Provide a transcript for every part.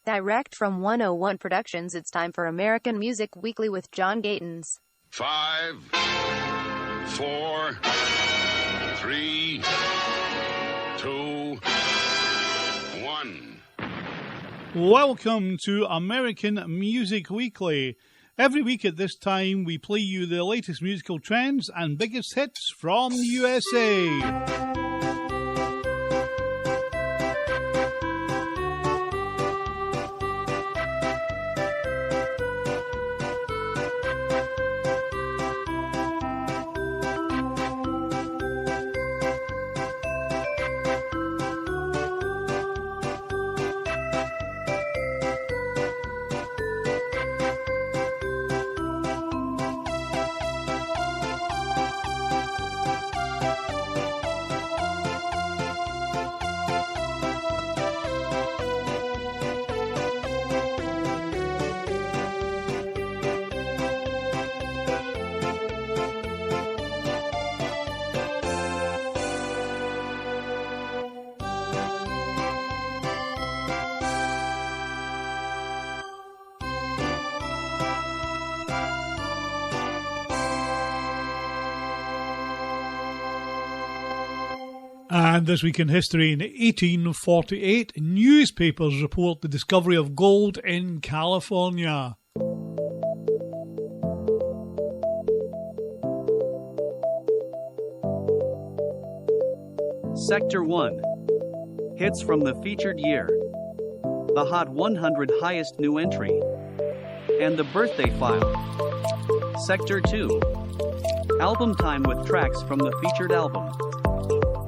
Direct from 101 Productions, it's time for American Music Weekly with John Gatins. 5, 4, 3, 2, 1. Welcome to American Music Weekly. Every week at this time, we play you the latest musical trends and biggest hits from the USA. And this week in history, in 1848, newspapers report the discovery of gold in California. Sector 1. Hits from the featured year. The Hot 100 highest new entry. And the birthday file. Sector 2. Album time with tracks from the featured album.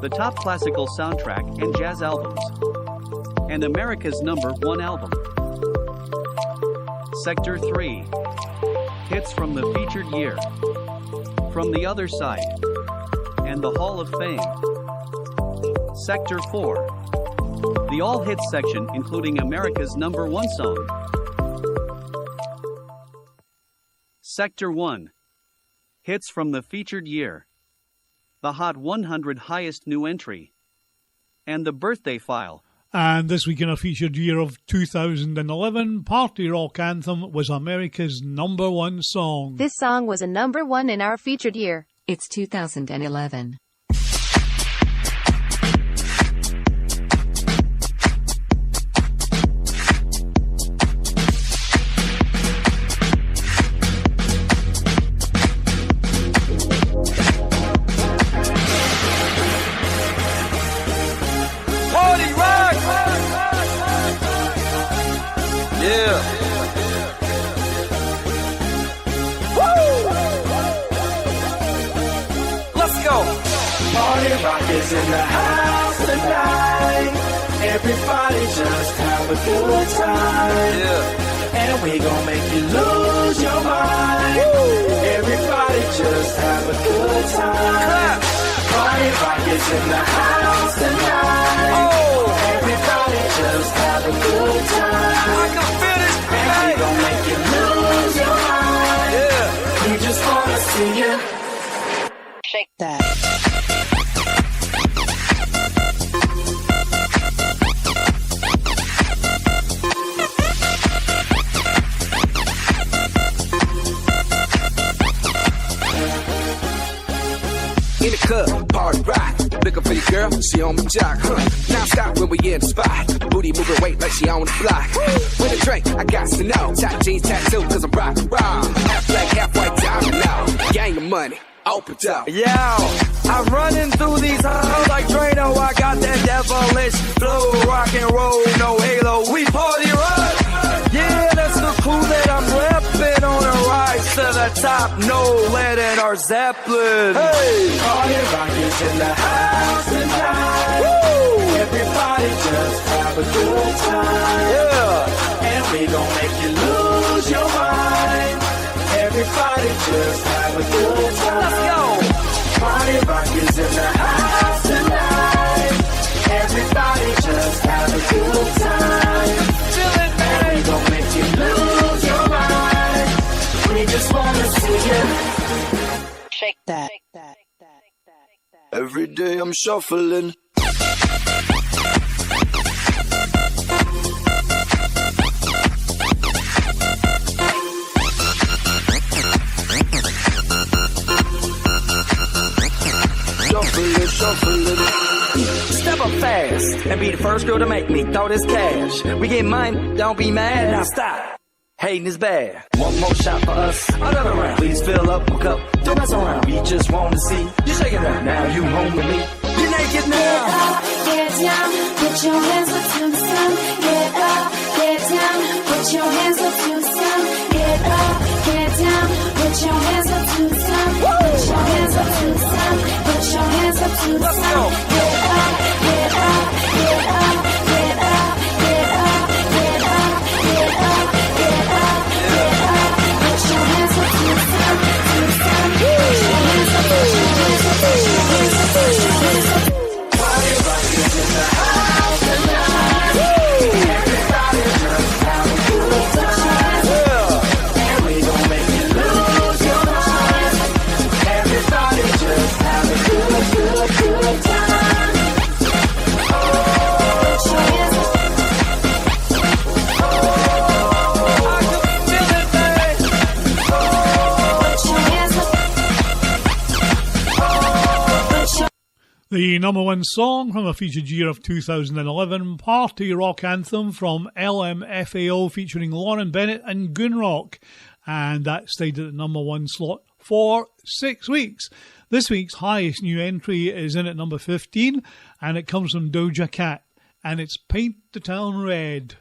The top classical soundtrack and jazz albums. And America's #1 album. Sector 3. Hits from the featured year. From the Other Side. And the Hall of Fame. Sector 4. The All Hits section including America's #1 song. Sector 1. Hits from the featured year. The Hot 100 highest new entry. And the birthday file. And this week in a featured year of 2011, Party Rock Anthem was America's #1 song. This song was a #1 in our featured year. It's 2011. Is in the house tonight. Everybody just have a good time. And we gon' make you lose your mind. Everybody just have a good time. Party rock is in the house tonight. Everybody just have a good time. And we gon' make you lose your mind. We just wanna see you shake that. In the club, party rock. Looking for your girl, she on my jock, Now stop when we in the spot. Booty moving weight like she on the block. With a drink, I got to know. Top jeans tattoo, cause I'm rock and roll. Half black, half white, diamond now. Gang of money, open up. Yo, I'm running through these halls like Drano. I got that devilish flow, rock and roll, no halo. We party rock. Yeah, that's the crew that I'm reppin' on a rise to the top. No lead in our Zeppelin. Hey, party rock is in the house tonight. Woo! Everybody just have a good time. Yeah, and we gon' make you lose your mind. Everybody just have a good time. Let's go. Party rock is in the house tonight. Everybody just have a good time. Chillin', man. And we gon' make you lose your mind. We just wanna see you shake that. Every day I'm shuffling. wish or free. Step up fast and be the first girl to make me throw this cash. We get mine, don't be mad, now stop. Hating is bad. One more shot for us, another round. Please fill up my cup, don't mess around. We just want to see you shaking up. Now you home with me. You're naked now. Get up, get down, put your hands up to the sun. Get up, get down, put your hands up to the sun. Get up, get down, put your hands up to the sun. Put your hands up to the sun. Put your hands up to the sun. Get up, get up, get up, get up, get up, get up, get up, get up, get up. Put your hands up to the sun, to the sun. Put your hands up, put your hands up, put your hands up, put your hands up. Party rockers in the house tonight. Everybody just have a good time. And we gon' make you lose your mind. Everybody just have a good time. Oh, put your hands up. Oh, I can feel it, babe. Oh, put your hands up. Oh, put your The number one song from a featured year of 2011, party rock anthem from LMFAO featuring Lauren Bennett and Goonrock. And that stayed at the number one slot for 6 weeks. This week's highest new entry is in at number 15, and it comes from Doja Cat, and it's Paint the Town Red.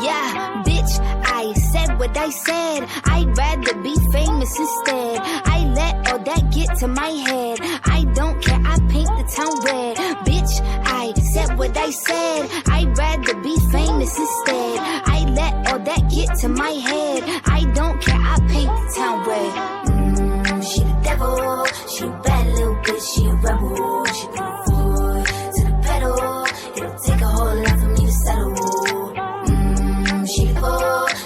Yeah, bitch, I said what I said. I'd rather be famous instead. I let all that get to my head. I don't care, I paint the town red. Bitch, I said what I said. I'd rather be famous instead. I let all that get to my head. I don't care, I paint the town red. She the devil, she a bad little bitch, she a rebel. She put her foot to the pedal. It'll take a whole lot for me to settle.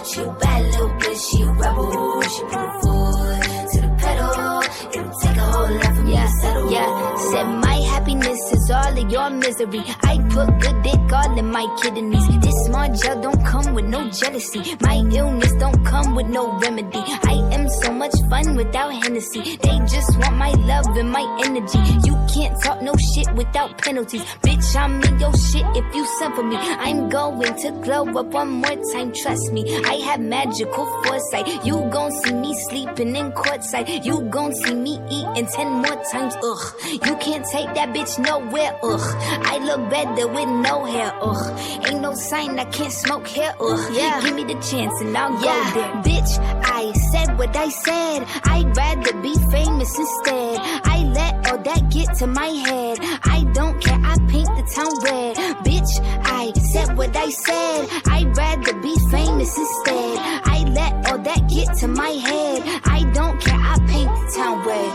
She a bad little bitch, she a rebel. She put her foot to the pedal. It'll take a whole lot for me to settle. Yeah, said my happiness is all of your misery. I put good dick all in my kidneys. This small gel don't come with no jealousy. My illness don't come with no remedy. I am so much fun without Hennessy. They just want my love and my energy. You can't talk no shit without penalties. Bitch, I'm in your shit if you send for me. I'm going to glow up one more time, trust me. I have magical foresight. You gon' see me sleeping in courtside. You gon' see me eating 10 more times, ugh. You can't take that bitch nowhere, ugh. I look better with no hair, ugh. Ain't no sign I can't smoke hair, ugh. Yeah. Give me the chance and I'll go there. Bitch, I said what I said. I'd rather be famous instead. I let all that get to my head. I don't care, I paint the town red. Bitch, I said what I said. I'd rather be famous instead. I let all that get to my head. I don't care, I paint the town red.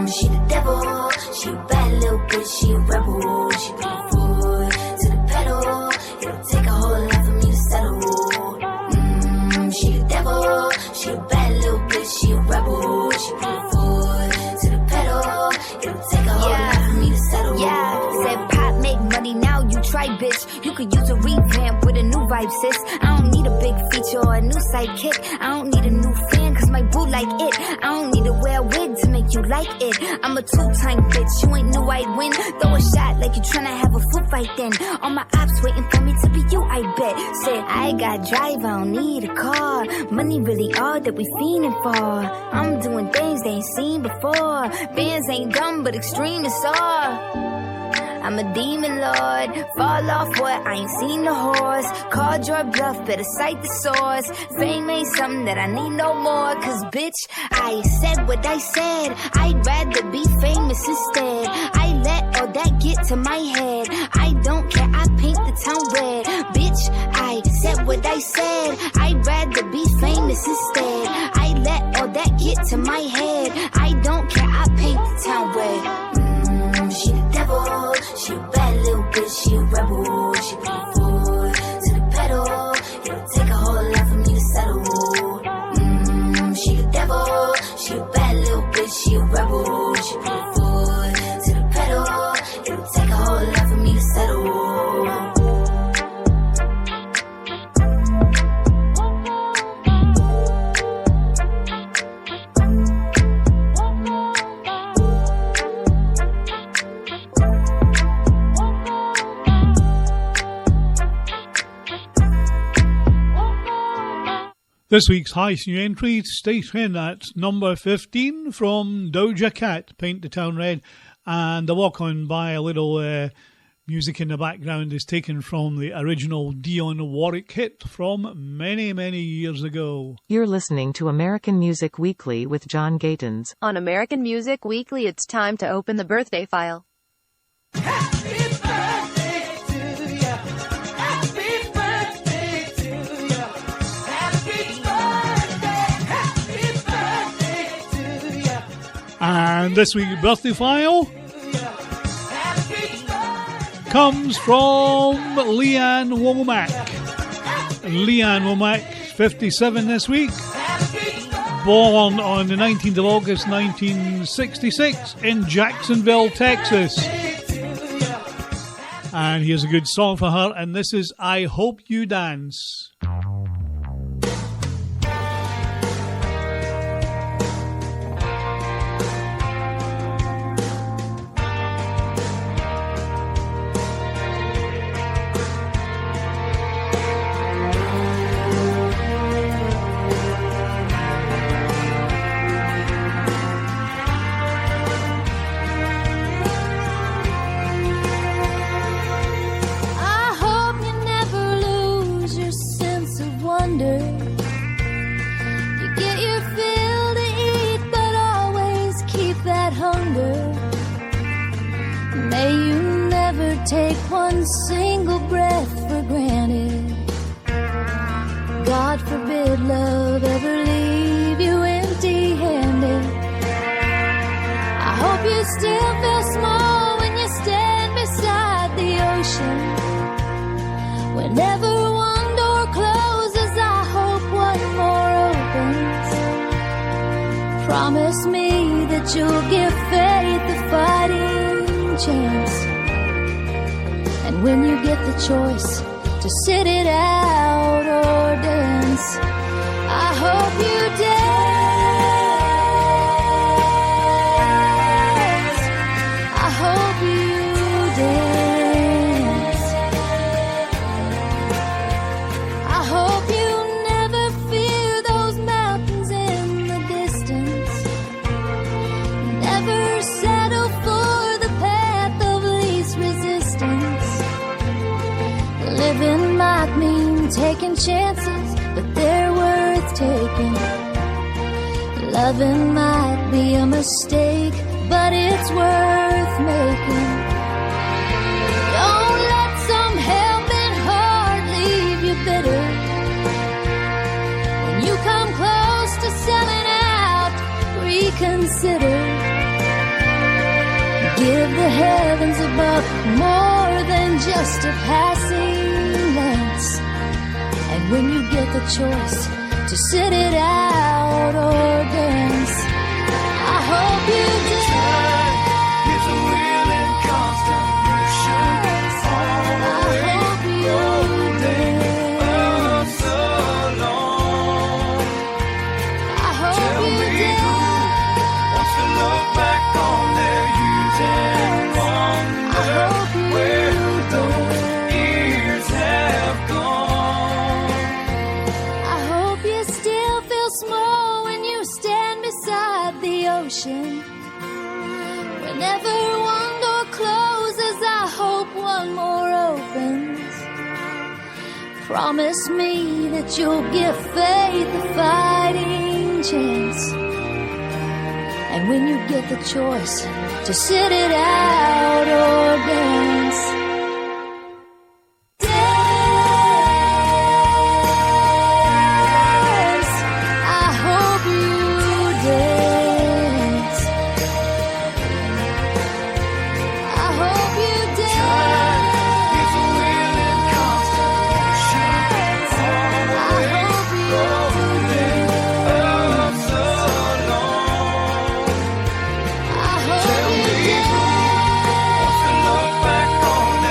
She the devil, she a bad little bitch, she a rebel. She put her foot to the pedal. It'll take a whole lot for me to settle. She the devil, she a bad little bitch, she a rebel. She put her foot to the pedal. It'll take a whole lot for me to settle. Yeah, said pop make money, now you try, bitch. You could use a revamp with a new vibe, sis. I don't need a big feature or a new sidekick. I don't need a new fan, cause my boo like it. I don't need to wear a wig to make you like it. I'm a two-time bitch, you ain't knew I'd win. Throw a shot like you tryna have a foot fight then. All my ops waiting for me to be you, I bet. Said I got drive, I don't need a car. Money really all that we fiending for. I'm doing things they ain't seen before. Bands ain't dumb, but extreme is all. I'm a demon lord, fall off what, I ain't seen the horse. Called your bluff, better cite the source. Fame ain't something that I need no more. Cause bitch, I said what I said. I'd rather be famous instead. I let all that get to my head. I don't care, I paint the town red. Bitch, I said what I said. I'd rather be famous instead. I let all that get to my head. I don't care, I paint the town red. She the devil, she a bad little bitch, she a rebel. She put her foot to the pedal. It'll take a whole lot for me to settle. She the devil, she a bad little This week's highest new entry stays in at number 15 from Doja Cat, Paint the Town Red. And the walk on by, a little music in the background, is taken from the original Dionne Warwick hit from many, many years ago. You're listening to American Music Weekly with John Gatins. On American Music Weekly, it's time to open the birthday file. And this week's birthday file comes from Leanne Womack. Leanne Womack, 57 this week. Born on the 19th of August 1966 in Jacksonville, Texas. And here's a good song for her, and this is I Hope You Dance. Take one single breath for granted. God forbid love ever leave you empty-handed. I hope you still feel small when you stand beside the ocean. Whenever one door closes, I hope one more opens. Promise me that you'll give faith a fighting chance. And when you get the choice to sit it out or dance, I hope you dance. I hope you dance. I hope you never fear those mountains in the distance. Never settle for the path of least resistance. Living might mean taking chances, but they're worth taking. Loving might be a mistake, but it's worth making. Don't let some helping heart leave you bitter. When you come close to selling out, reconsider. Give the heavens above more than just a passing glance. And when you get the choice to sit it out or dance, I hope you dance. Is a will and constant motion. I hope you dance. So long. I hope you dance. Wants to look back on their years and wonder where those years have gone. I hope you still feel small when you stand beside the ocean. Whenever one door closes, I hope one more opens. Promise me that you'll give faith a fighting chance. And when you get the choice to sit it out or dance, dance. I hope you dance. I hope you dance. It's a will and constant motion. I hope you dance. So long. I hope you dance. Wants to look back on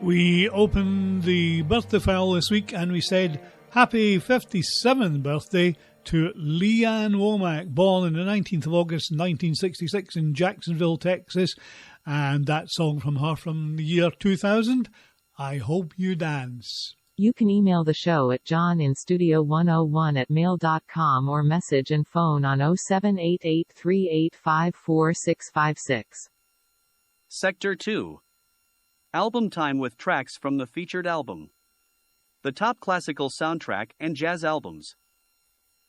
We opened the birthday file this week and we said happy 57th birthday to Leanne Womack, born on the 19th of August 1966 in Jacksonville, Texas. And that song from her from the year 2000, I Hope You Dance. You can email the show at johninstudio101@mail.com or message and phone on 078838545656. Sector 2. Album time with tracks from the featured album. The top classical soundtrack and jazz albums.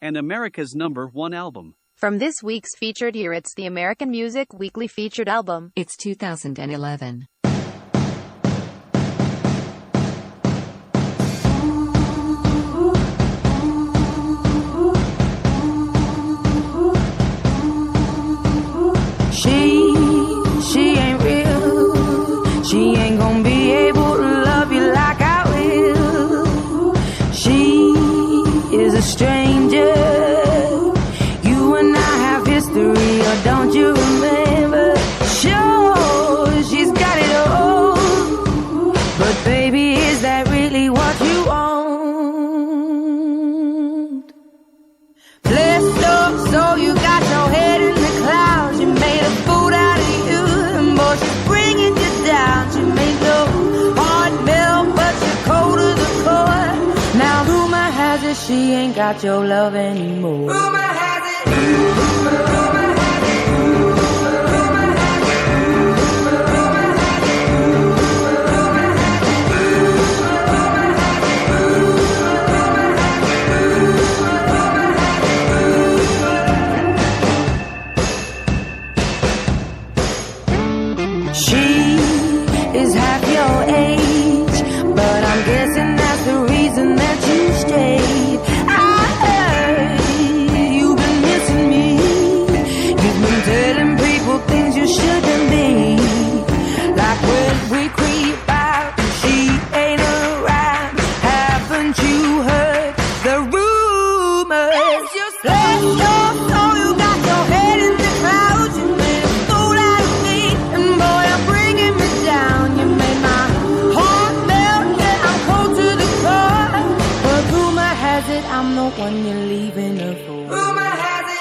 And America's #1 album. From this week's featured year, it's the American Music Weekly featured album. It's 2011. She ain't real. She ain't gonna be able to love you like I will. She is a stranger. You and I have history, or don't you remember? Sure, she's got it all. But baby, is that really what you want? Blessed up, so you got your head in the clouds. You made a fool out of you, and boy, she's bringing you down. She made your heart melt, but you're cold to the core. Now rumor has it she ain't got your love anymore. Rumor has it. She is half your age, but I'm guessing that's the reason that you stayed. I heard you've been missing me. You've been telling people things you shouldn't be. Like when we creep out and she ain't around. Haven't you heard the rumors? Let your soul, you got your head in the clouds. You made a fool out of me, and boy, I'm bringing me down. You made my heart melt, yeah, I'm cold to the core. But rumor has it I'm the one you're leaving her for. Rumor has it.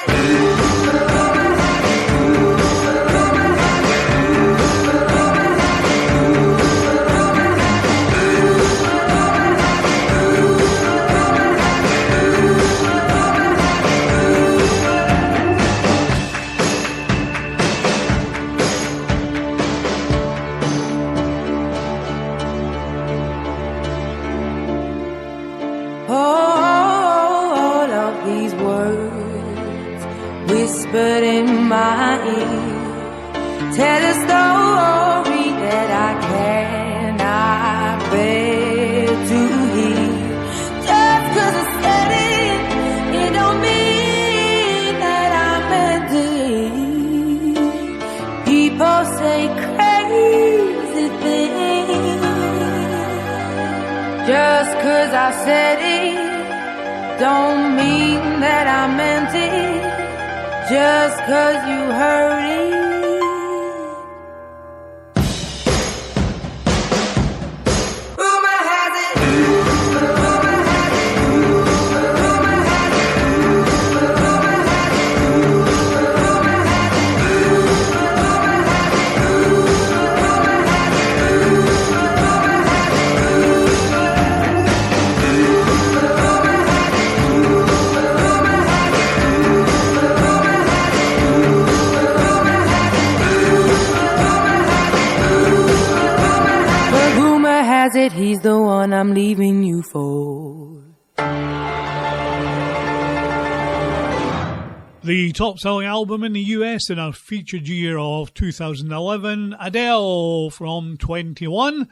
All of these words whispered in my ear tell a story that I cannot bear to hear. Just 'cause I said it, it don't mean that I meant it. People say crazy things. Just 'cause I said it, don't mean that I meant it. Just 'cause you heard it. Rumor has it. Rumor has it. Rumor has it. Rumor has it. Rumor has it. But rumor has it he's the one I'm leaving you for. The top-selling album in the US in our featured year of 2011, Adele from 21,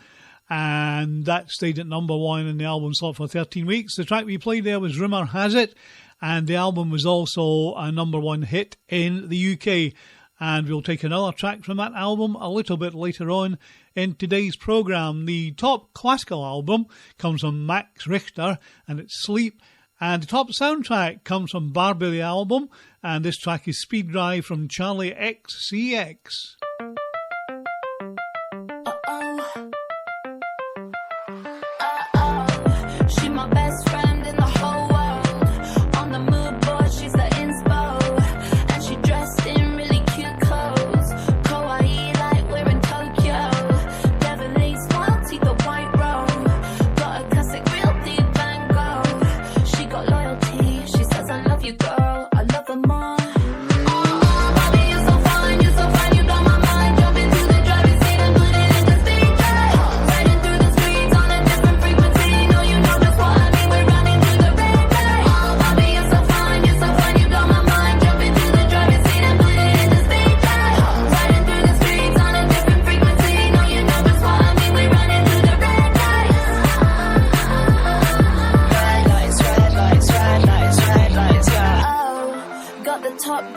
and that stayed at #1 in the album slot for 13 weeks. The track we played there was Rumour Has It, and the album was also a #1 hit in the UK. And we'll take another track from that album a little bit later on in today's programme. The top classical album comes from Max Richter, and it's Sleep. And the top soundtrack comes from Barbie the album, and this track is Speed Drive from Charlie XCX.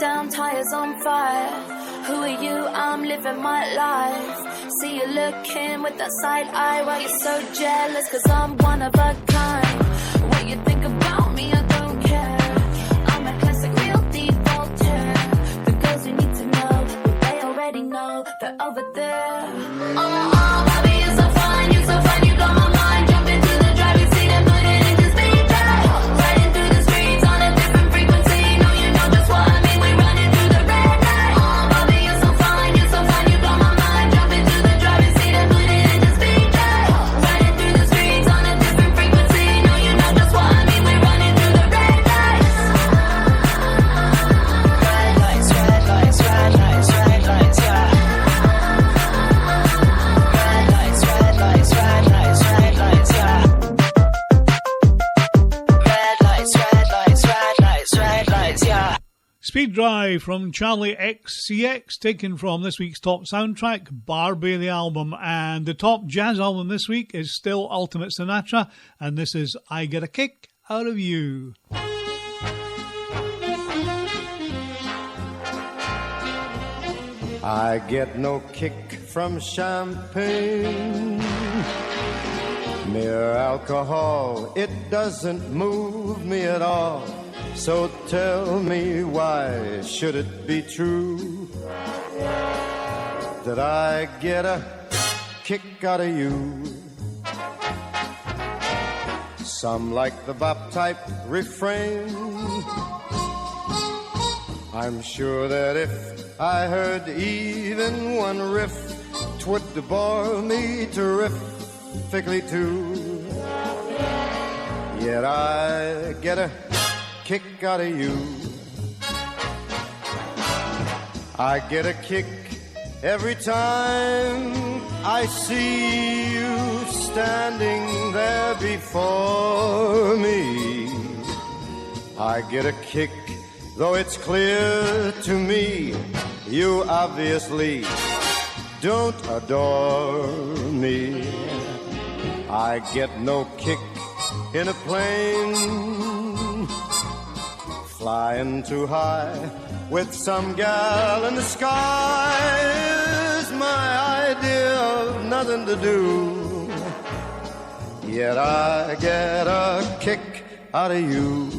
down, tires on fire. Who are you? I'm living my life. See you looking with that side eye. Why you so jealous? Cause I'm one of a kind. What you think about me, I don't care. I'm a classic, real deep Voltaire. The girls you need to know, but they already know they're over there. Oh, baby, you're so fine, you blow my mind. Jump into the driving seat and put it into speed drive. Riding through the streets on a different frequency. No, you know just what I mean. We running through the red light. Oh, baby, you're so fine, you blow my mind. Jump into the driving seat and put it into speed drive. Riding through the streets on a different frequency. No, you know just what I mean. We running through the red lights. Red lights, red lights, red lights, red lights, yeah. Red lights, red lights, red lights, red lights, yeah. Red lights, red lights, red lights, red lights, yeah. Speed Drive from Charlie XCX, taken from this week's top soundtrack, Barbie the album. And the top jazz album this week is still Ultimate Sinatra, and this is I Get a Kick Out of You. I get no kick from champagne. Mere alcohol, it doesn't move me at all. So tell me, why should it be true that I get a kick out of you? Some like the bop type refrain. I'm sure that if I heard even one riff, 'twould bore me terrifically too. Yet I get a kick out of you. I get a kick every time I see you standing there before me. I get a kick, though it's clear to me you obviously don't adore me. I get no kick in a plane, flying too high with some gal in the sky is my idea of nothing to do. Yet I get a kick out of you.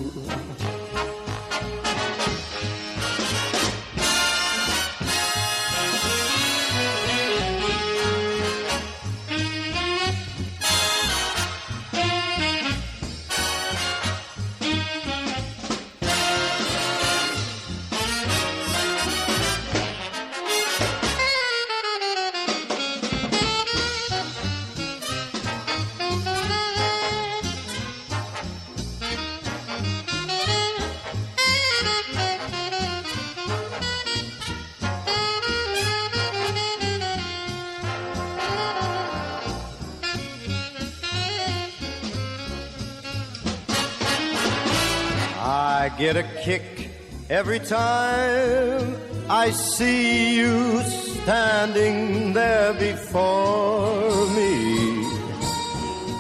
I get a kick every time I see you standing there before me.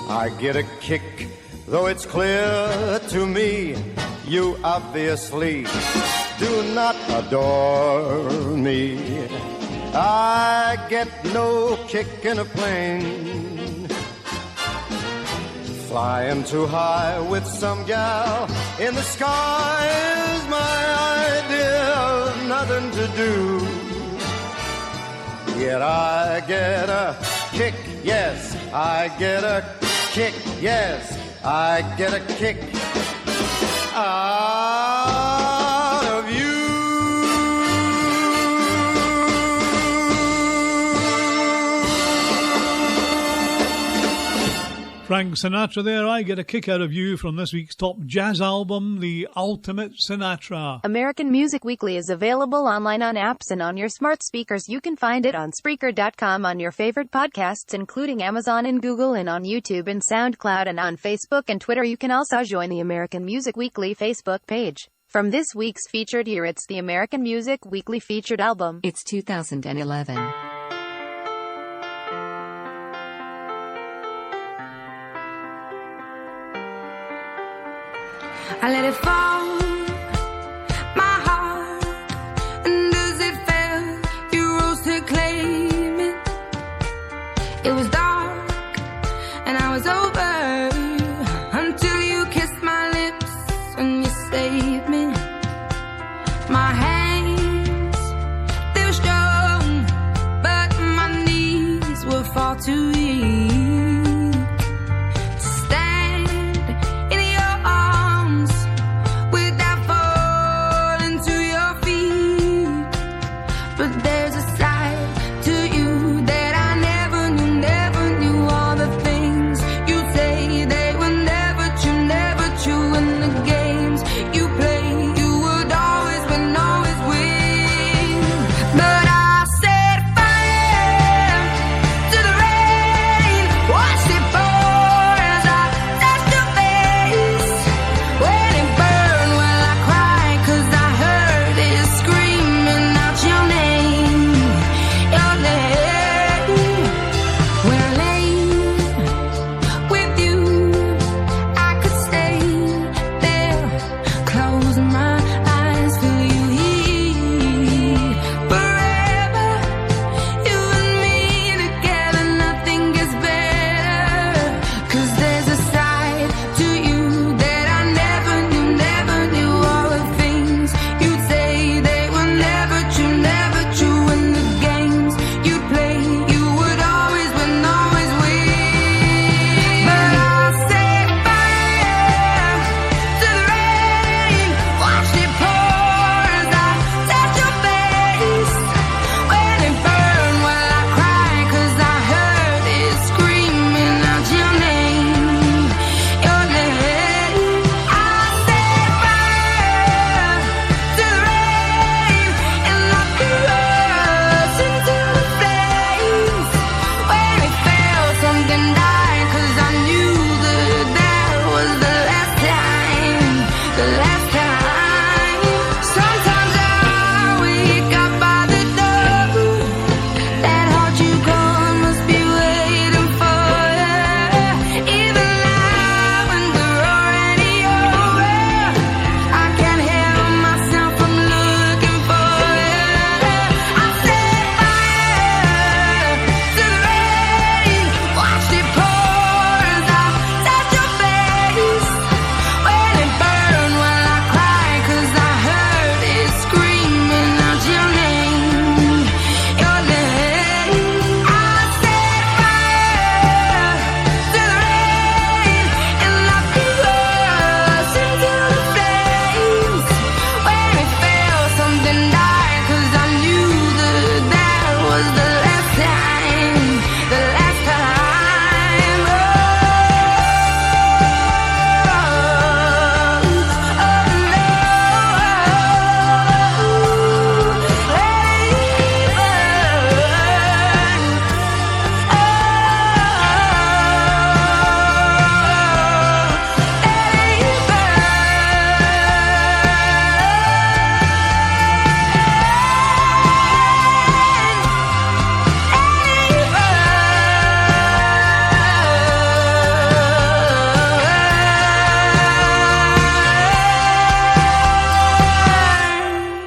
I get a kick, though it's clear to me you obviously do not adore me. I get no kick in a plane, flying too high with some gal in the sky is my idea of nothing to do. Yet I get a kick, yes, I get a kick, yes, I get a kick out of you. Frank Sinatra there, I Get a Kick Out of You, from this week's top jazz album, The Ultimate Sinatra. American Music Weekly is available online on apps and on your smart speakers. You can find it on Spreaker.com, on your favorite podcasts including Amazon and Google, and on YouTube and SoundCloud, and on Facebook and Twitter. You can also join the American Music Weekly Facebook page. From this week's featured here, it's the American Music Weekly featured album. It's 2011. I let it fall, my heart but there's a side to you that I never knew. All the things you say, they were never true. And the games you play, you would always win. But I set fire to the rain, watched it pour as I touched your face. When it burned, well, I cried 'cause I heard it screaming out your name. When I lay with you, I could stay there, close my eyes, feel you here forever. You and me together, nothing gets better. 'Cause there's a side to you that I never knew. All the things you say, they were never true. And the games you play, you would always win. But I set fire to the rain, watched it pour as I touched your face. When it burned, well, I cried 'cause I heard it screaming out your name. I set fire to the rain, and I threw us into the flames. When it fell, something died, 'cause I knew that was the last time. Sometimes I wake up by the door, that heart you gone must be waiting for you. Even now when we're already over, I can't help myself from looking for you. I set fire to the rain, watched it pour as I touched your face. When it burned, well, I cried 'cause I heard it screaming out your name. I set fire to the rain, and I threw us into the flames. When it fell, something died, 'cause I knew that was the last time.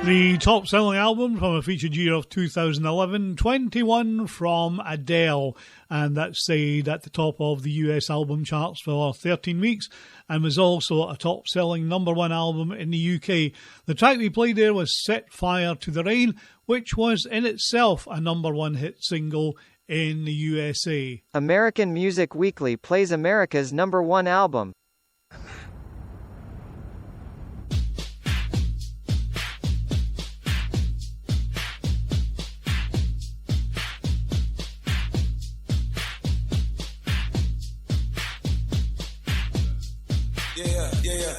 The top-selling album from a featured year of 2011, 21 from Adele, and that stayed at the top of the US album charts for 13 weeks and was also a top-selling #1 album in the UK. The track we played there was Set Fire to the Rain, which was in itself a #1 hit single in the USA. American Music Weekly plays America's #1 album. Yeah.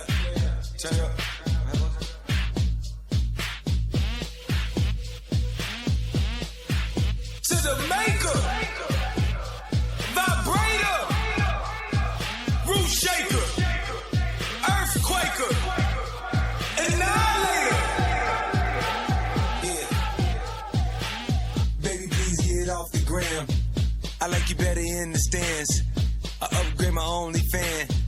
Turn it up. To the maker, vibrator, roof shaker, earthquaker, annihilator. Yeah. Baby, please get off the gram. I like you better in the stands. I upgrade my OnlyFans.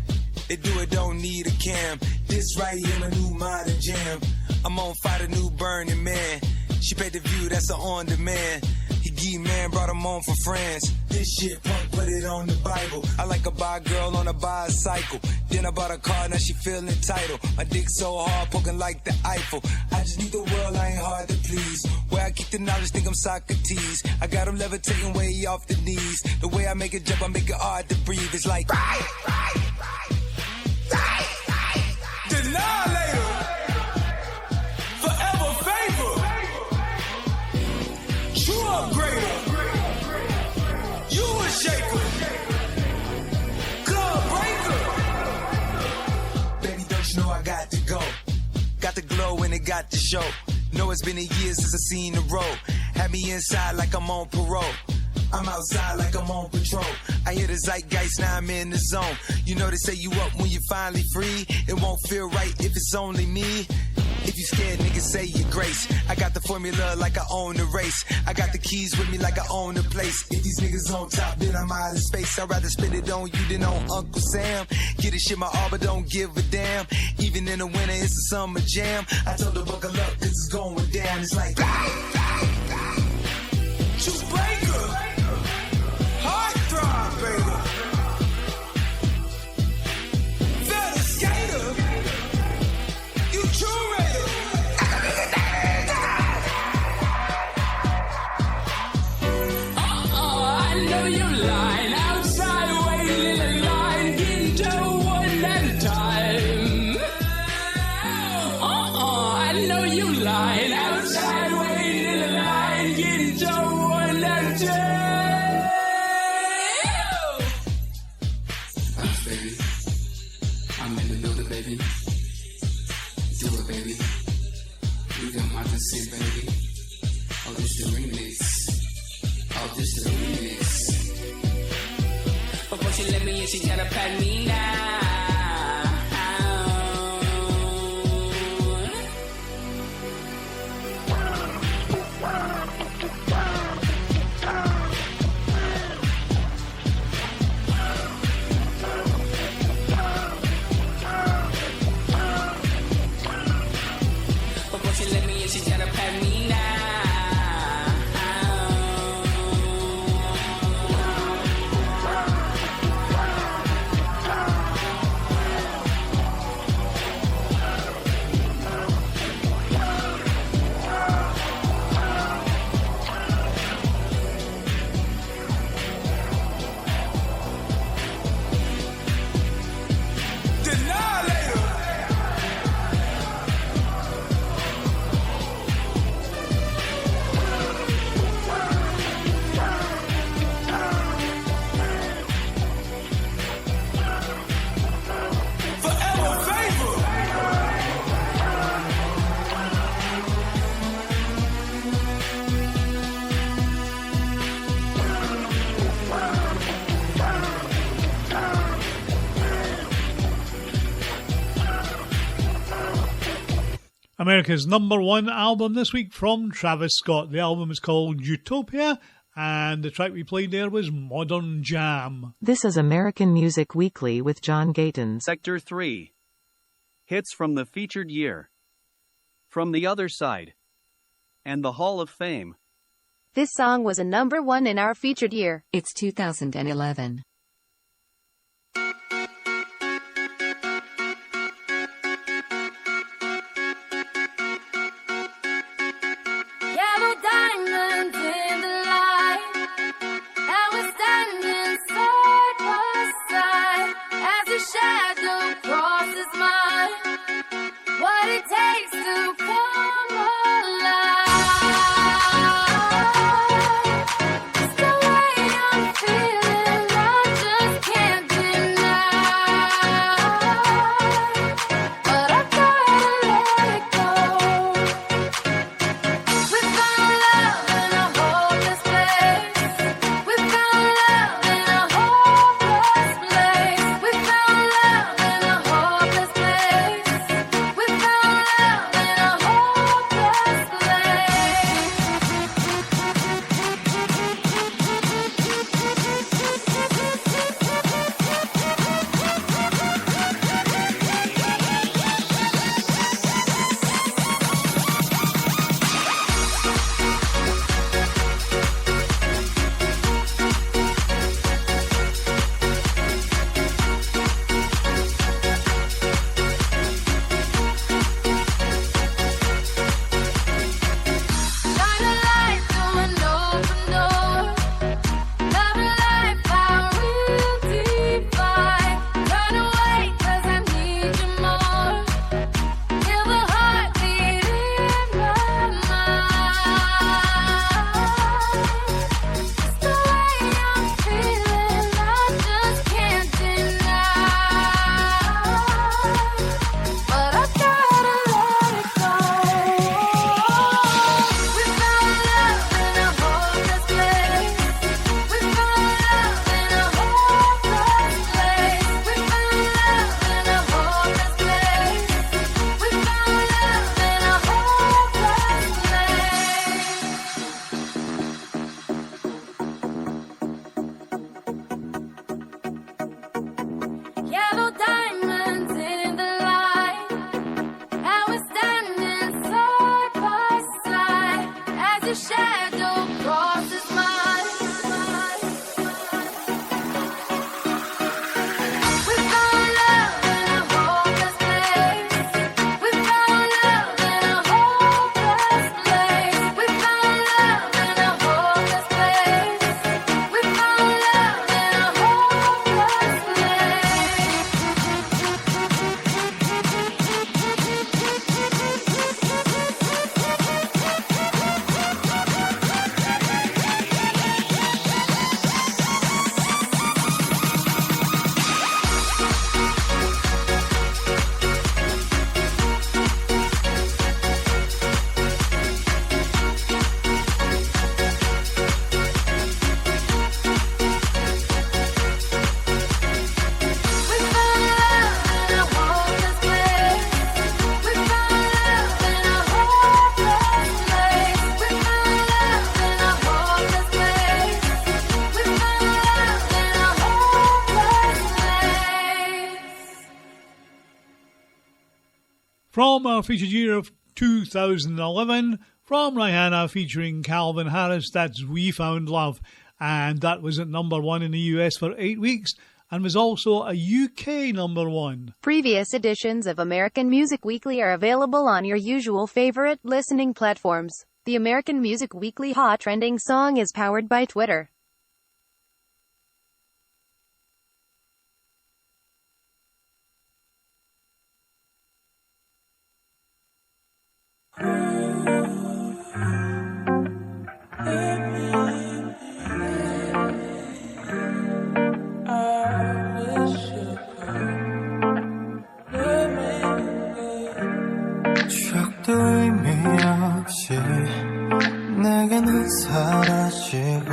They do it, don't need a cam. This right here, my new modern jam. I'm on fire, the new Burning Man. She paid the view, that's a on demand. He gee man, brought him on for friends. This shit punk, put it on the Bible. I like a bi girl on a bicycle. Then I bought a car, now she feeling entitled. My dick so hard, poking like the Eiffel. I just need the world, I ain't hard to please. Where I keep the knowledge, think I'm Socrates. I got him levitating way off the knees. The way I make it jump, I make it hard to breathe. It's like Annihilator, forever favor. show. Know it's been a year since I seen the road. Had me inside like I'm on parole. I'm outside like I'm on patrol. I hear the zeitgeist, now I'm in the zone. You know they say you up when you're finally free. It won't feel right if it's only me. If you scared, niggas say your grace. I got the formula like I own the race. I got the keys with me like I own the place. If these niggas on top, then I'm out of space. I'd rather spend it on you than on Uncle Sam. Get this shit my all, but don't give a damn. Even in the winter, it's a summer jam. I told her buckle up, this is going down. It's like Shoebreaker, heart throb, baby. Feather skater, you curator. I know you lying outside, waiting in line, getting to one at a time. I know you lying outside, waiting in line, getting to one at a time. Baby, I'm in the building, baby. Do it, baby. You got my consent, baby. Oh, this the remix. Oh, this the remix. Before she let me in, she gotta pat me down. Before she let me in, she gotta pat me down. America's #1 album this week from Travis Scott. The album is called Utopia, and the track we played there was Modern Jam. This is American Music Weekly with John Gayton. Sector 3. Hits from the featured year. From the Other Side. And the Hall of Fame. This song was a #1 in our featured year. It's 2011. Yellow diamonds in the light, and we're standing side by side as a shadow crosses mine. What it takes to come alive. It's the way I'm feeling right a shadow crosses mine. We found love in a hopeless place. We found love in a hopeless place. We found love in a hopeless place. We found love in a hopeless From our featured year of 2011, from Rihanna featuring Calvin Harris, that's We Found Love. And that was at number 1 in the US for 8 weeks and was also a UK number 1. Previous editions of American Music Weekly are available on your usual favorite listening platforms. The American Music Weekly Hot Trending Song is powered by Twitter. 추억도 의미 없이 내게는 사라지고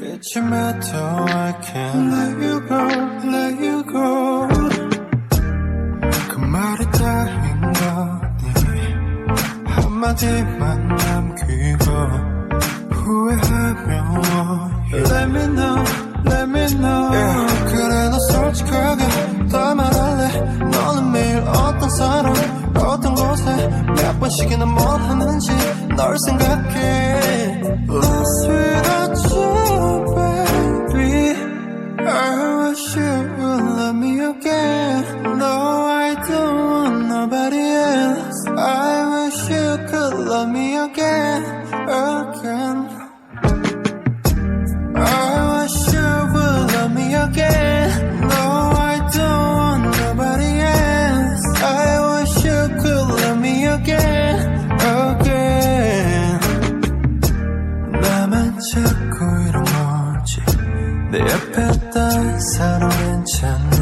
잊음에도 I can't let you go, let you go. 그 말이 다인 거니 한마디만 남기고 후회하며 Let me know, let me know. Yeah. 그래 너 솔직하게 다 말할래. 너는 매일 어떤 사람 어떤 곳에 몇 번씩이나 뭘 하는지 널 생각해. Lost without you, baby. I wish you would love me again. No, I don't want nobody else. I wish you could love me again, again. I wish you would love me again. No, I don't want nobody else. I wish you could love me again, again. 나만 자꾸 이런 건지 내 옆에 다른 사람 괜찮니?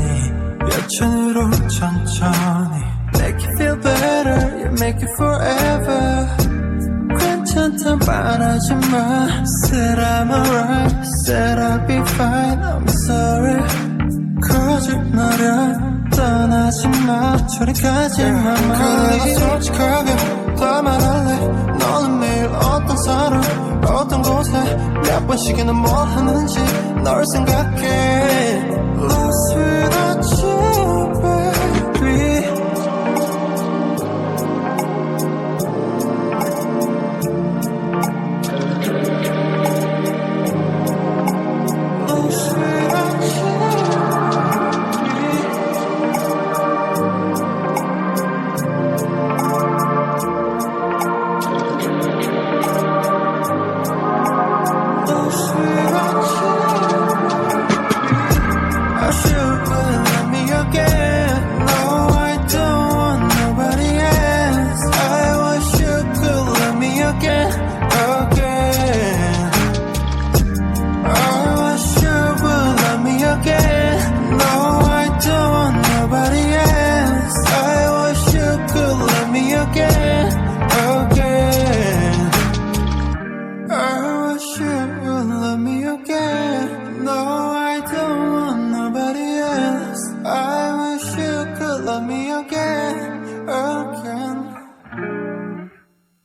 여천으로 천천히 Make you feel better, you make it forever. 괜찮다 말하지 마. Said I'm alright, said I'll be fine. I'm sorry. 거짓말이야. 떠나지 마. 저리 가지 마. 그래 나 솔직하게 다 말할래. 너는 매일 어떤 사람 어떤 곳에 몇 번씩이나 뭘 하는지 널 생각해. Lost without you, baby.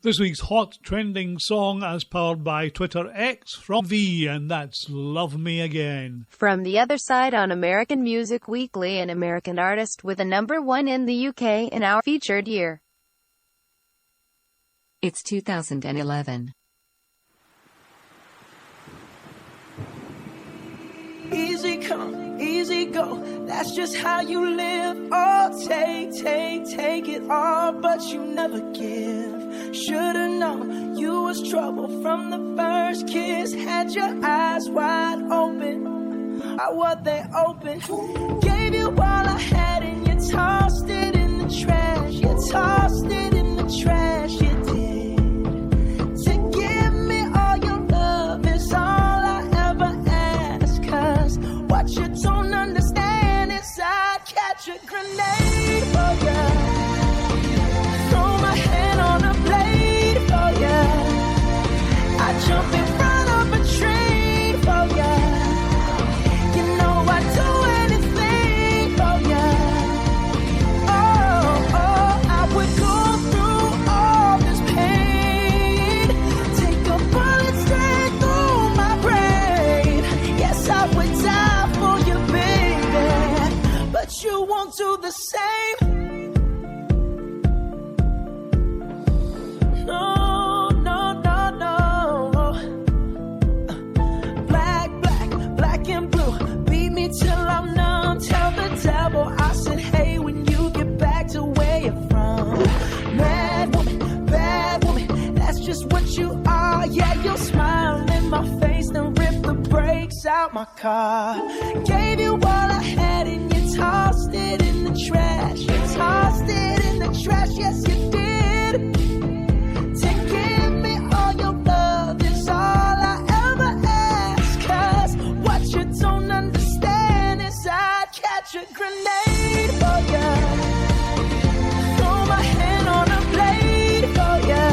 This week's hot trending song as powered by Twitter X from V, and that's Love Me Again. From the other side on American Music Weekly, an American artist with a number 1 in the UK in our featured year. It's 2011. Easy come, easy go. That's just how you live. Oh, take it all, but you never give. Should've known you was trouble from the first kiss. Had your eyes wide open. How were they open? Gave you all I had and you tossed it in the trash. You tossed it in the trash. You did. To give me all your love is all I ever ask. 'Cause what you don't understand is I'd catch a grenade for ya. Throw my hand on a blade for ya. I'd jump in front of a train for ya. You know I'd do anything for ya. Oh, I would go through all this pain. Take a bullet straight through my brain. Yes, I would die for you, baby. But you won't do the same. No. Black and blue. Beat me till I'm numb. Tell the devil I said, hey, when you get back to where you're from. Mad woman, bad woman. That's just what you are. Yeah, you'll smile in my face, then rip the brakes out my car. Gave you all I had and you tossed it in the trash. You tossed it in the trash, yes you did. To give me all your love is all I ever ask. 'Cause what you don't understand is I'd catch a grenade for ya. Throw my hand on a blade for ya.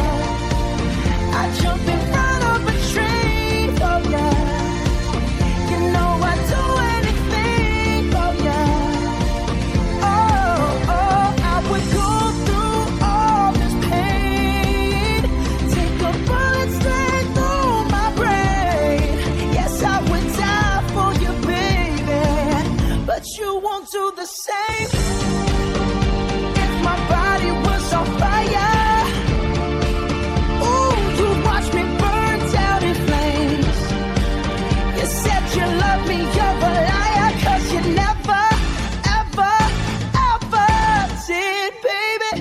I'd jump in front of a train for ya. You know I'd do anything for ya. Oh, I would go through all this pain. Take a bullet straight through my brain. Yes, I would die for you, baby. But you won't do the same. If my body was on fire, ooh, you watch me burn down in flames. You said you love me, you're a liar. 'Cause you never, ever, ever did, baby.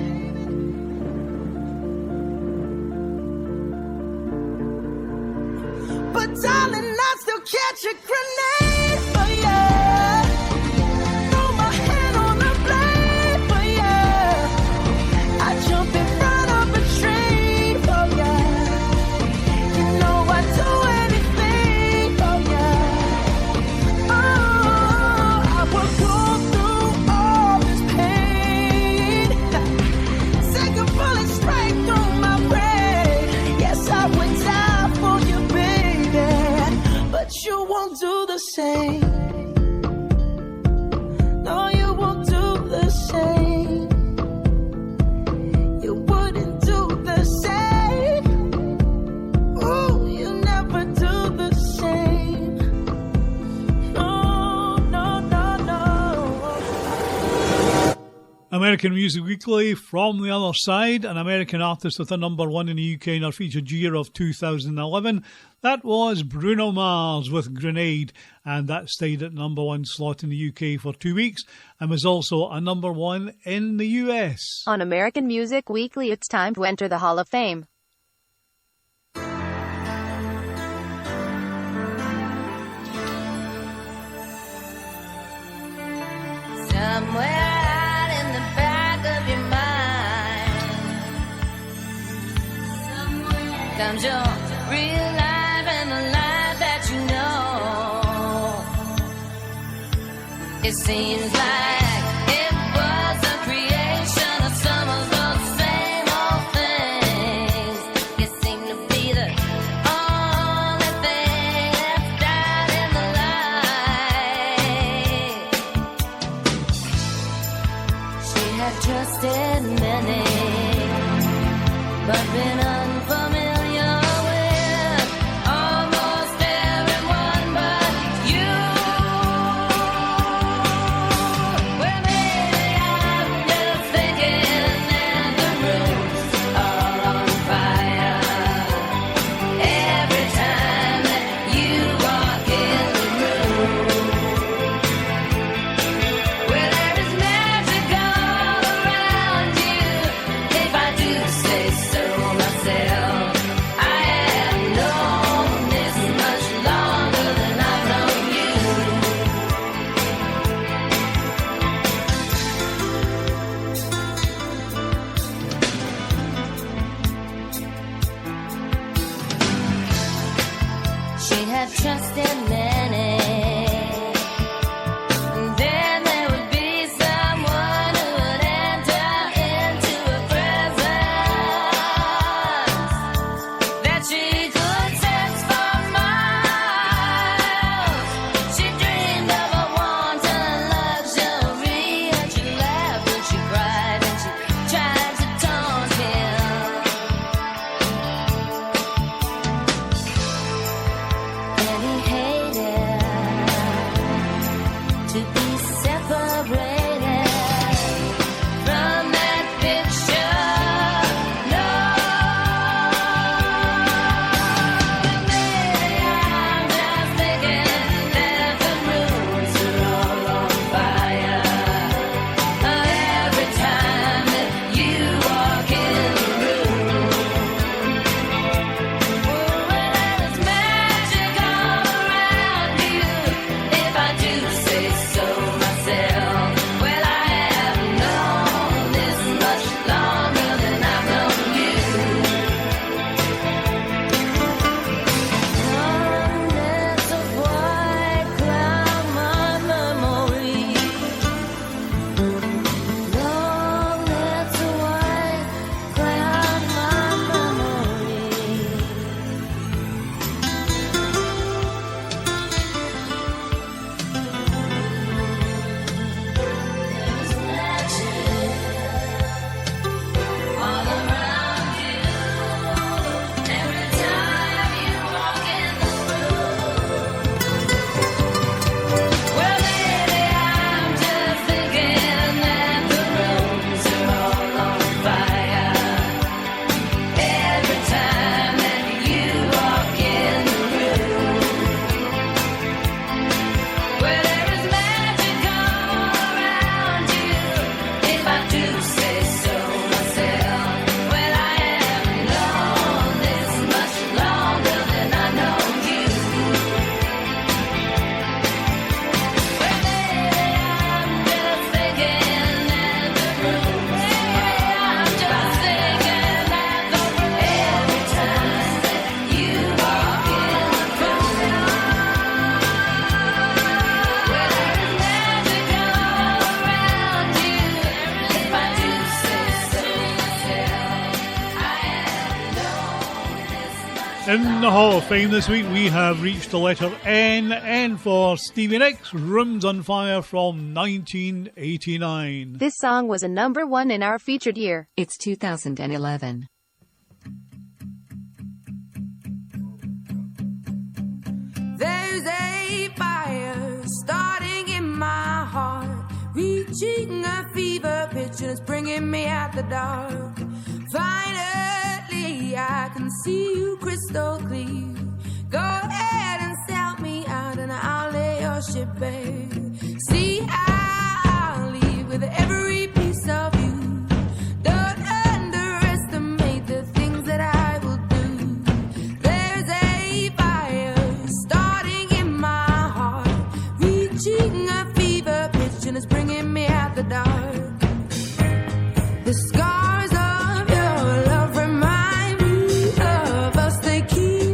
But darling, I still catch a grenade for ya. Throw my hand on a blade for ya. I jump in front of a train for ya. You know I'd do anything for ya. Oh, I would go through all this pain. Take a bullet straight through my brain. Yes, I would die for you, baby. But you won't do the same. No, you won't do the same. You wouldn't do the same. Ooh, you never do the same. No. American Music Weekly, From the Other Side, an American artist with a #1 in the UK in our featured year of 2011. That was Bruno Mars with Grenade, and that stayed at #1 slot in the UK for 2 weeks and was also a #1 in the US. On American Music Weekly, it's time to enter the Hall of Fame. Somewhere out in the back of your mind comes your real life and the life that you know. It seems like it was a creation of some of those same old things. You seem to be the only thing left out in the light. She had trusted many, but been unfamiliar with almost everyone but you. had trust in many. And then there would be someone who would enter into a presence that she could sense for miles. She dreamed of a wanton luxury, and she laughed and she cried and she tried to taunt him. And he hated to be separated from that picture. No, maybe I'm just thinking that the rooms are all on fire every time that you walk in the room. When there's magic all around you, if I do say so myself. Well, I have known this much longer than I've known you. Long nets of white cloud my memory. Long nets of white cloud my memory. There's magic all around you every time you walk in the room. Well, maybe I'm just thinking that the rooms are all on fire every time that you walk in the room. Well, there is magic all around you, if I do say so myself. Well, I have known this much longer than I know you. Well, maybe I'm just thinking that the rooms, I'm just thinking that the rooms, every time that you walk in the room. Well, there is magic all around you, if I do say so myself. I have known this much. In the Hall of Fame this week, we have reached the letter N for Stevie Nicks, Rooms on Fire from 1989. This song was a number 1 in our featured year. It's 2011. There's a fire starting in my heart, reaching a fever pitch and it's bringing me out the dark. Finally, I can see you crystal clear. Go ahead and sell me out and I'll lay your ship bare. See, I'll leave with every piece of you. Don't underestimate the things that I will do. There's a fire starting in my heart, reaching a fever pitch and it's bringing me out the dark. The scars of your love remind me of us. They keep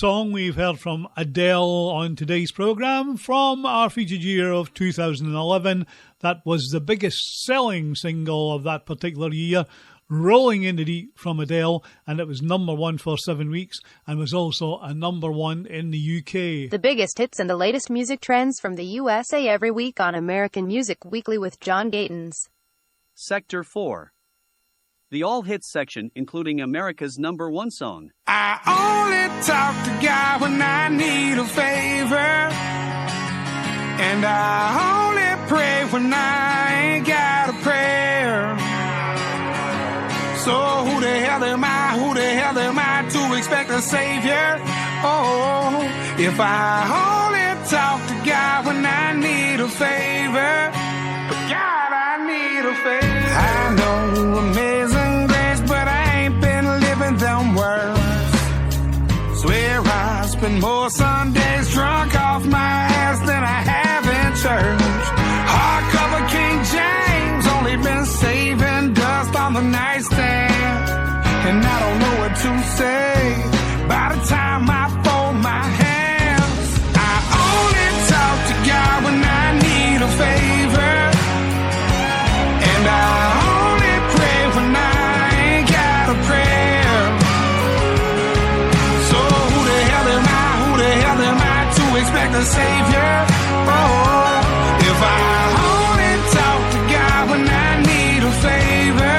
song we've heard from Adele on today's programme from our featured year of 2011. That was the biggest selling single of that particular year, Rolling in the Deep from Adele, and it was number 1 for 7 weeks and was also a number 1 in the UK. The biggest hits and the latest music trends from the USA every week on American Music Weekly with John Gatins. Sector 4. The All Hits section, including America's number 1 song. I only talk to God when I need a favor, and I only pray when I ain't got a prayer. So who the hell am I to expect a savior? Oh, if I only talk to God when I need a favor, but God, I need a favor. I know amazing grace, but I ain't been living them words. Swear I spend more Sundays drunk off my ass than I have in church. Hardcover King James, only been saving dust on the nightstand, and I don't know what to say by the time I fold my hands. I only talk to God when I need a favor, and I only pray when I ain't got a prayer. So who the hell am I to expect a savior? Oh, if I only talk to God when I need a favor,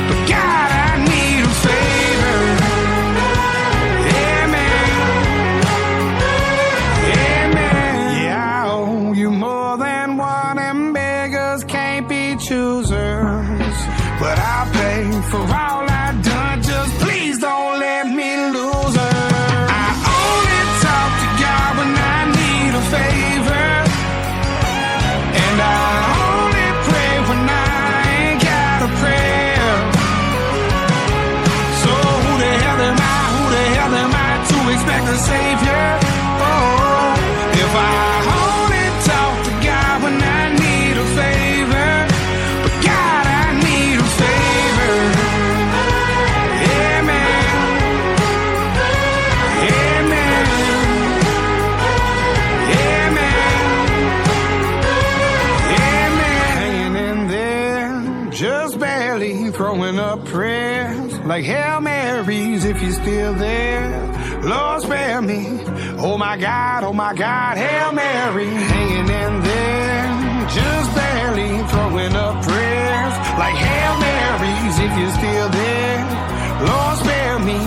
but God, I need a favor. Yeah, man. Yeah, man. Yeah, I owe you more than one, and beggars can't be choosers, but I'll pay for all I've done. Just please don't let me lose her. I only talk to God when I need a favor, and I only pray when I ain't got a prayer. So who the hell am I to expect a savior? Oh, if I only talk to God when I need a favor, but God, I need a favor. Yeah, man. Yeah, man. Yeah, man. Yeah, man. Hanging in there, just barely throwing up prayers like Hail Marys if you're still there. Lord, spare me. Oh my God, Hail Mary. Hanging in there, just barely throwing up prayers like Hail Marys if you're still there. Lord, spare me.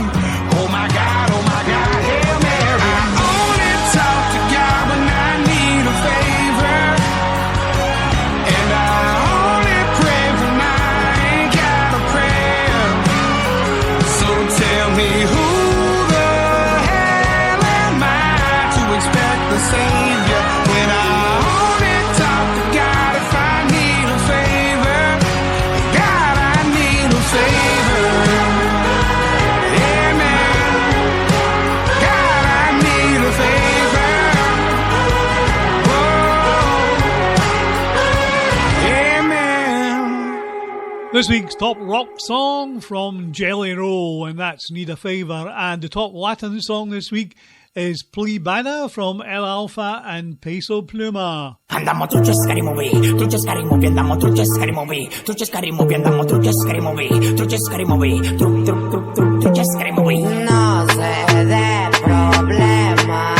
Oh my God, Hail Mary. I only talk to God when I need a favor, and I only pray when I ain't got a prayer. So tell me who the hell am I to expect the savior when I only talk to God if I need a favor? God, I need a favor. Yeah, man. God, I need a favor. Whoa. Yeah, man. This week's top rock song from Jelly Roll, and that's Need a Favor. And the top Latin song this week is Plebana from El Alfa and Peso Pluma. Andamos truchos, scary movie. Truchos, scary movie. Andamos truchos, scary movie. Truchos, scary movie. Andamos truchos, scary movie. Truchos, scary movie. Truchos, scary movie. No sé de problema.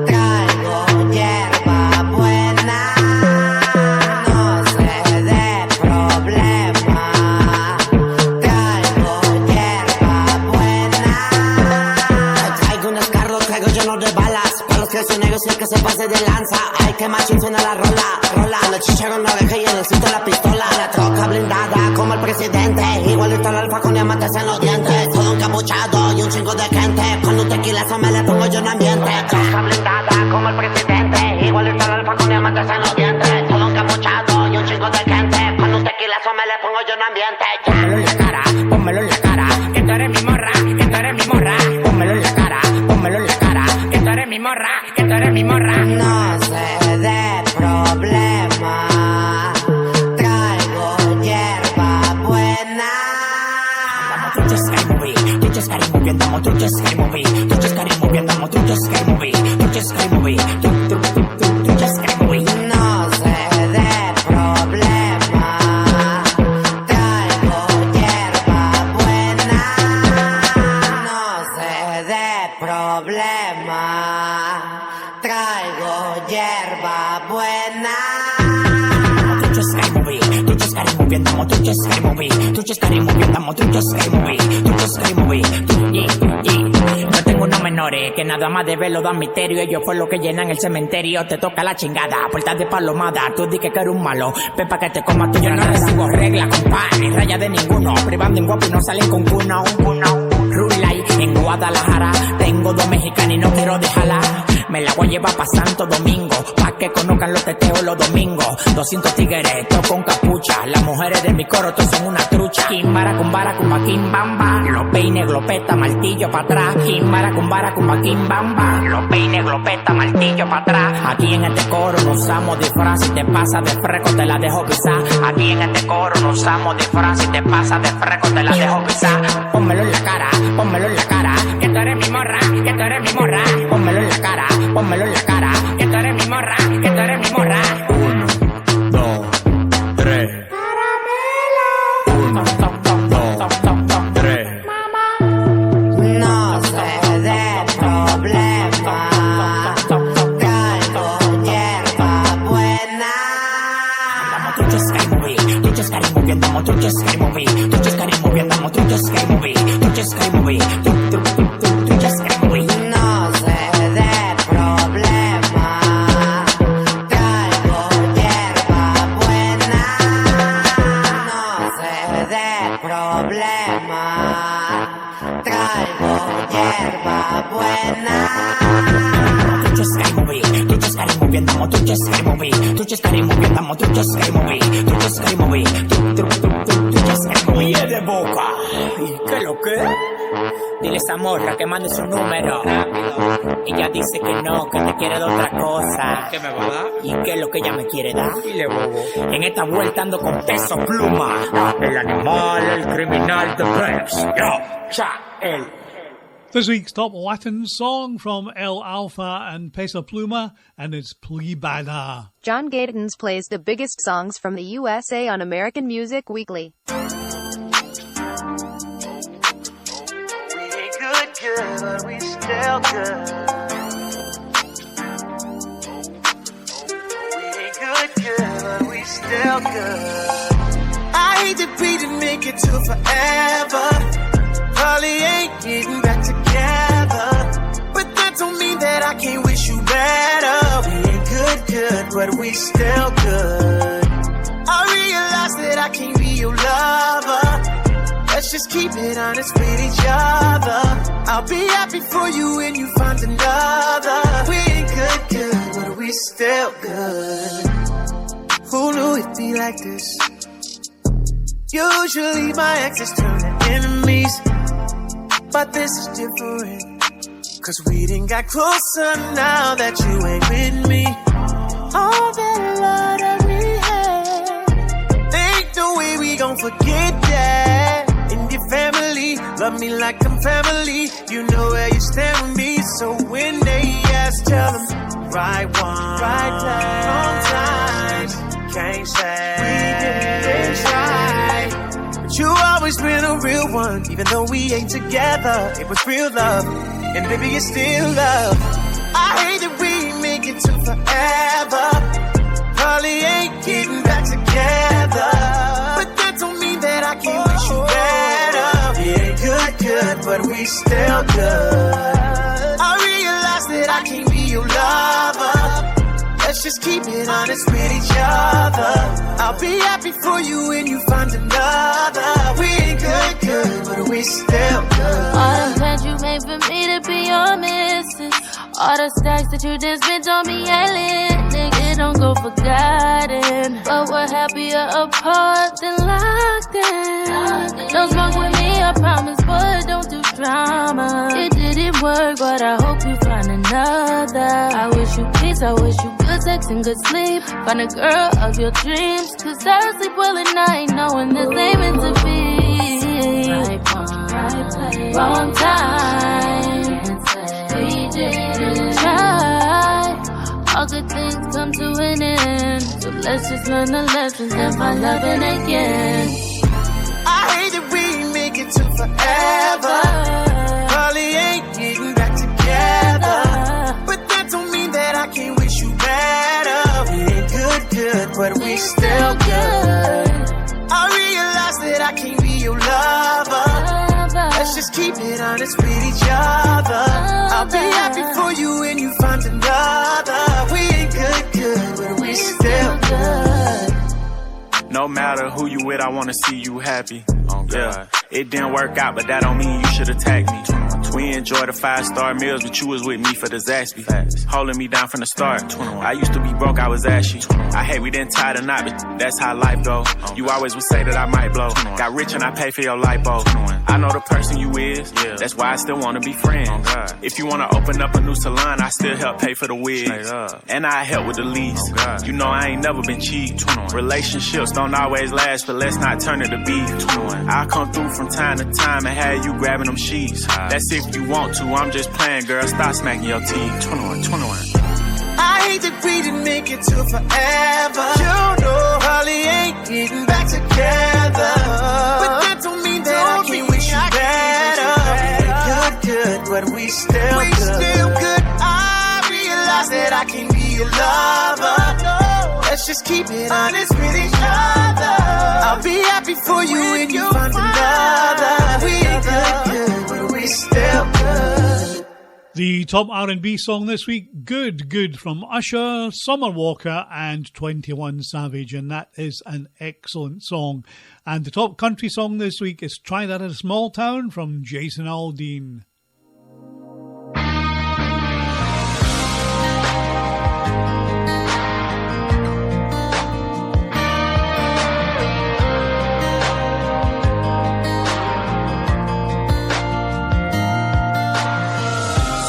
Traigo hierba buena. No sé de problema. Traigo hierba buena. Traigo unos carros, traigo llenos de balas. Para los que son negros y el que se pase de lanza. Ay, que machín suena la rola. La chicha con la oreja y necesito la pistola. La troca blindada como el presidente. Igualito al alfa con diamantes en los dientes. Todo encapuchado y un chingo de gente. Con un tequila eso me le pongo yo en ambiente. La troca blindada como el presidente. Igualito al alfa con diamantes en los dientes. Todo encapuchado y un chingo de gente. Con un tequila eso me le pongo yo en ambiente. Pónmelo en la cara, pónmelo en la cara. Que tú eres mi morra, que tú eres mi morra. Pónmelo en la cara, pónmelo en la cara. Que tú eres mi morra, que tú eres mi morra. No sé de problema. Traigo hierba buena. Andamos truchos, scary movie. Truchos, scary movie. Andamos truchos, scary movie. Truchos, scary movie, tú just scary movie, tú just scary movie. No sé de problema, traigo hierba buena. No sé de problema, traigo hierba buena. Tú just scary movie, andamos, tú just scary movie, tú just scary movie, andamos, tú just scary movie, tú just scary movie, Yo tengo unos menores que nada más de verlo dan misterio. Ellos fue lo que llenan el cementerio. Te toca la chingada, puertas de palomada. Tú di que eres un malo, ven pa' que te comas tú. Yo no recibo reglas, compadre, ni raya de ninguno. Privando en guapo y no salen con cuno. Rulay en Guadalajara. Tengo 2 mexicanos y no quiero dejarla. Me la voy a llevar pa' Santo Domingo, pa' que conozcan los teteos los domingos. 200 tigres, todos con capucha. Las mujeres de mi coro, todos son una trucha. Kimbara, cumbara, cumba, kimbamba. Los peines, glopeta, martillo pa' atrás. Kimbara, cumbara, cumba, kimbamba. Los peines, glopeta, martillo pa' atrás. Aquí en este coro no usamos disfraz. Si te pasa de fresco te la dejo pisar. Aquí en este coro no usamos disfraz. Si te pasa de fresco te la dejo pisar. Pónmelo en la cara, que tú eres mi morra, que tú eres mi morra. Pónmelo en la cara, que tú eres mi morra, que tú eres mi morra. 1, 2, 3. Caramelo. 1, 2, 3. No sé de problema, traigo hierba buena. Andamos, tú just scary movie, andamos, tú just scary movie, tú just scary movie, andamos, tú just scary movie, tú just scary movie, tú just scary movie. No sé de problema, traigo hierba buena. No sé de problema, traigo hierba buena. Tú just scary movie, andamos, tú just scary movie, tú just scary movie, andamos, tú just scary movie, tú just scary movie, tú just scary movie. Y es de boca. ¿Y qué lo que? Dile a esa morra que mande su número. Ella dice que no, que te quiere de otra cosa. ¿Qué me va a dar? ¿Y qué es lo que ella me quiere dar? Dile, bobo. En esta vuelta ando con Peso Pluma. El animal, el criminal, the best. Yo, él. This week's top Latin song from El Alfa and Peso Pluma, and it's Plebada. John Gatons plays the biggest songs from the USA on American Music Weekly. Good, but we still good. We ain't good, but we still good. I hate that we didn't make it to forever. Probably ain't getting back together, but that don't mean that I can't wish you better. We ain't good, but we still good. I realize that I can't be your lover. Let's just keep it honest with each other. I'll be happy for you when you find another. We ain't good, but we still good. Who knew it'd be like this? Usually my exes turn to enemies, but this is different. Cause we done got closer now that you ain't with me. All that love that we had, ain't no way we gon' forget that. And your family, love me like I'm family. You know where you stand with me. So when they ask, tell them right one, right time, wrong time. Can't say we didn't try, but you always been a real one. Even though we ain't together, it was real love, and baby it's still love. I hate that we ain't make it to forever. Probably ain't getting back together, but that don't mean that I can't wish you better. We ain't good, but we still good. I realize that I can't be your lover. Let's just keep it honest with each other. I'll be happy for you when you find another. We ain't good, but we still good. All the plans you made for me to be your missus, all the stacks that you just spent on me, yelling, nigga, don't go forgotten. But we're happier apart than locked in. Don't smoke with me, I promise, but don't do drama. It didn't work, but I hope you find another. I wish you peace, I wish you good sex and good sleep. Find a girl of your dreams, cause I sleep well at night knowing this ain't meant to be. Right one, right place, wrong time. We didn't try. All good things come to an end. So let's just learn the lessons and find loving again. I hate that we make it to forever. Probably ain't getting back together. But that don't mean that I can't wish you better. We ain't good, but we still good. I realize that I can't be your lover. Let's just keep it honest with each other. I'll be happy for you when you find another. We ain't good, but we still good. No matter who you with, I wanna see you happy. Oh, yeah, it didn't work out, but that don't mean you should attack me. We enjoyed the 5-star meals, but you was with me for the Zaxby. Holding me down from the start. I used to be broke, I was ashy. I hate we didn't tie the knot, but that's how life go. You always would say that I might blow. Got rich and I pay for your lipo. I know the person you is, that's why I still wanna be friends. If you wanna open up a new salon, I still help pay for the wigs. And I help with the lease. You know I ain't never been cheap. Relationships don't always last, but let's not turn it to beef. I'll come through from time to time and have you grabbing them sheets. That's if you want to, I'm just playing, girl. Stop smacking your teeth. 21. I hate that we didn't make it to forever. You know, probably ain't getting back together. But that don't mean that I can't wish you better. Good, but we still good. I realize that I can't be your lover. Let's just keep it honest with each other. I'll be happy for you when you find another. We ain't good, but we still good. The top R&B song this week, Good, from Usher, Summer Walker and 21 Savage, and that is an excellent song. And the top country song this week is Try That in a Small Town from Jason Aldean.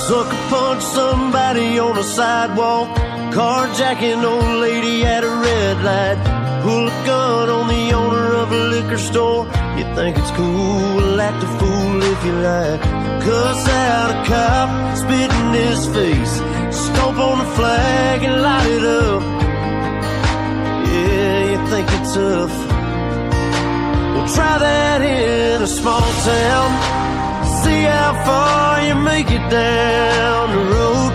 Sucker punch somebody on the sidewalk, carjacking old lady at a red light, pull a gun on the owner of a liquor store. You think it's cool, act a fool if you like, cuss out a cop, spit in his face, stomp on the flag and light it up. Yeah, you think it's tough? Well, try that in a small town. See how far you make it down the road.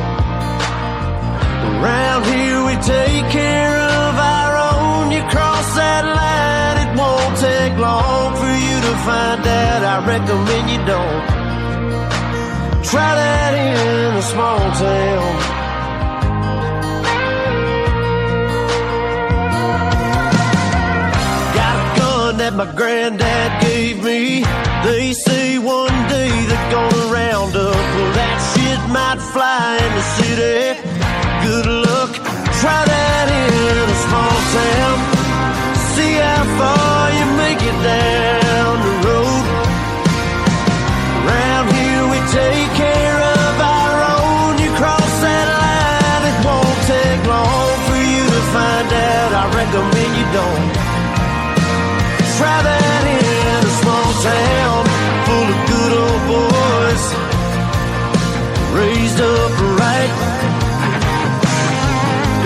Around here we take care of our own. You cross that line, it won't take long for you to find out. I recommend you don't. Try that in a small town. Got a gun that my granddad gave me. They say one day they're gonna round up. Well, that shit might fly in the city. Good luck, try that in a small town. See how far you make it down the road. Around here we take care of our own. You cross that line, it won't take long for you to find out. I recommend you don't. Try that in a small town full of good old boys, raised up right.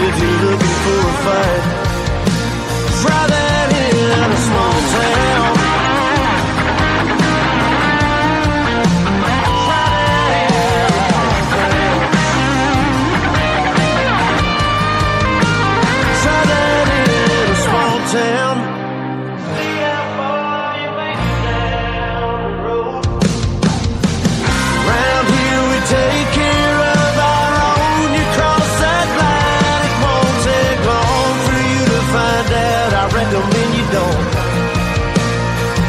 If you're looking for a fight, try that in a small town. Try that in a small town. Take care of our own. You cross that line, it won't take long for you to find out. I recommend you don't.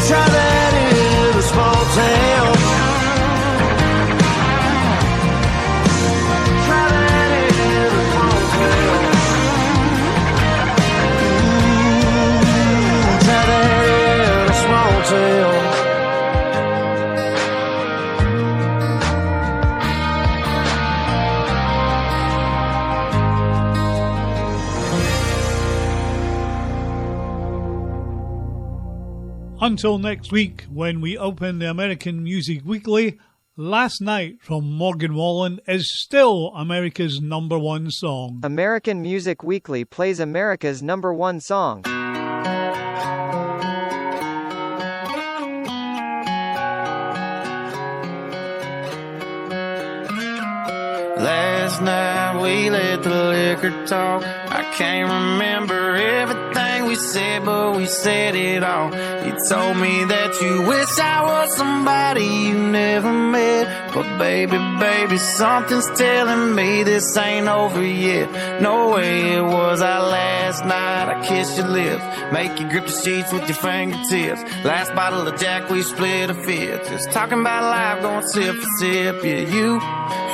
Try that in a small town. Try that in a small town. Ooh, try that in a small town. Until next week, when we open the American Music Weekly, Last Night from Morgan Wallen is still America's #1 song. American Music Weekly plays America's #1 song. Last night we let the liquor talk. I can't remember everything we said, but we said it all. You told me that you wish I was somebody you never met. But baby, baby, something's telling me this ain't over yet. No way it was our last night. I kissed your lips, make you grip the sheets with your fingertips. Last bottle of Jack, we split a fifth. Just talking about life, going sip for sip. Yeah,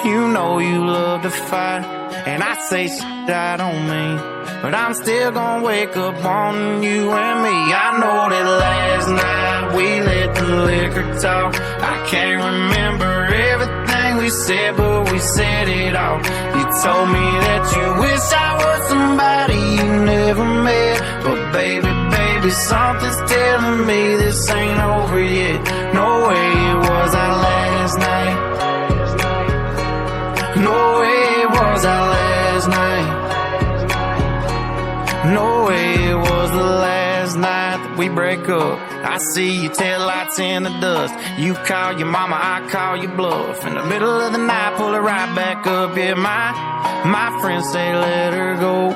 you know you love to fight, and I say shit I don't mean, but I'm still gonna wake up on you and me. I know that last night we let the liquor talk. I can't remember everything we said, but we said it all. You told me that you wish I was somebody you never met. But baby, baby, something's telling me this ain't over yet. No way it was our last night. No way it was our last night. No way it was the last night that we break up. I see your taillights in the dust. You call your mama, I call your bluff. In the middle of the night, pull it right back up. Yeah, my friends say let her go.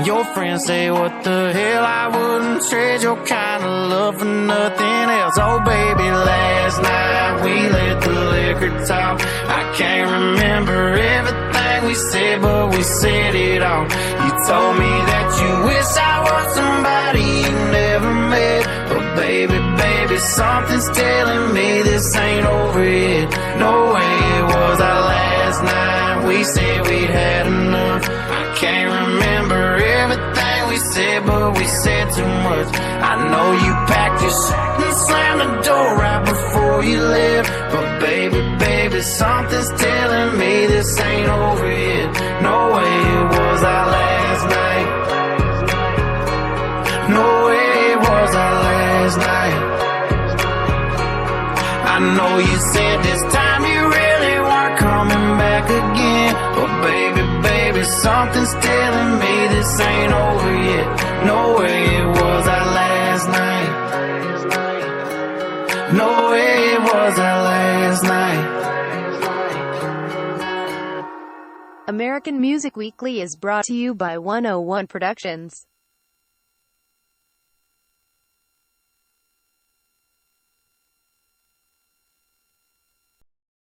Your friends say what the hell, I wouldn't trade your kind of love for nothing else. Oh baby, last night we let the liquor talk. I can't remember everything we said, but we said it all. You told me that you wish I was somebody you never met. But baby, baby, something's telling me this ain't over yet. No way it was our last night. We said we'd had enough. I can't remember everything we said, but we said too much. I know you packed your shit and slammed the door right before you left. But baby, baby, something's telling me this ain't over yet. No way it was our last night. No way it was our last night. I know you said this time you really weren't coming back again. But baby, baby, something's telling me this ain't over yet. No way it was our last night. No way it was our last night. American Music Weekly is brought to you by 101 Productions.